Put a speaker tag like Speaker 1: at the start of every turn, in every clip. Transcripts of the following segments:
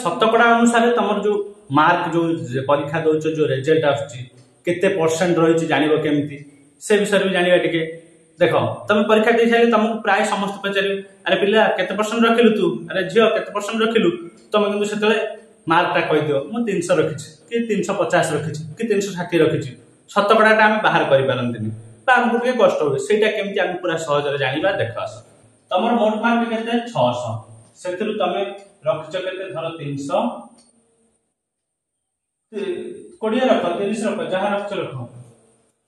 Speaker 1: शतकड़ा अनुसार तुम जो मार्क जो परीक्षा दौच जो रिजल्ट आसते परसेंट रही जान केमती से विषय भी जानवा टे देख तुम परीक्षा दे सारे तुमको प्राय समस्त पचार अरे पिला केते परसेंट रखिलु तू अरे झील केते परसेंट रखिलु तुम कि से मार्कटा कहीदिव मुझे 300 रखी कि 350 रखी कि 360 रखी शतकड़ाटा आम बाहर करपारती आमको टे कष्ट हुए से केमती आम पूरा सहज जाना देख आस तुम मोट मार्क के 600 से तुम रखिच के धर 300 20 रख 30 रख जहाँ रख रख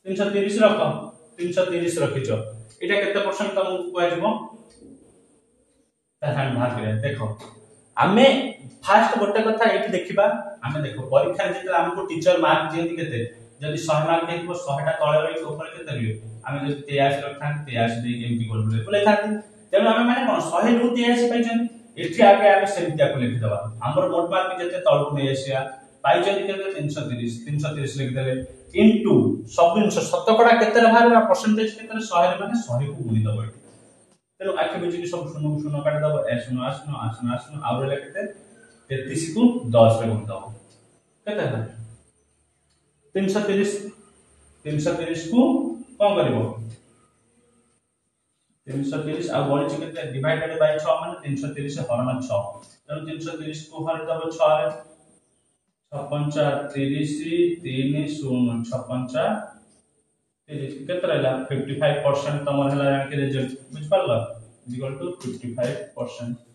Speaker 1: 330 रख 330 रखिच यहाँ केते परसेंट तुमको कह देख आमे फास्ट गोटे कथा ये देखा आम देख परीक्षा जो आमको टीचर मार्क दिखती केते जदि 100 मार्क देखो 100टा तले रही ऊपर के आम जब 83 रखा 83 एमती बोले तेणु आम मैंने कौन 100 रु 83 पाई एठी आगे आगे सेमितिया को लिखि दबा हमर मोट मार्क जते तळको नै एसिया पाई जति केते 330 लिखि देले इनटू सब दिन शतकड़ा केते रे बाहर परसेंटेज केते 100 रे माने 100 को गुणी दबो तेणु आखि बुझी सब शून्य काट दबो ए शून्य आउ रे केते 33 को 10 रे गुणी दबो केते है 330 को कोन करबो 330 आ बळी केते डिवाइडेड बाय 6 माने 330 हरण 6 तेणु 330 को हर दबो 6 रे 35 30 3 0 56 30 केते रहला 55% तमर हला जान के रिजल्ट बुझ पारला इक्वल टू 55%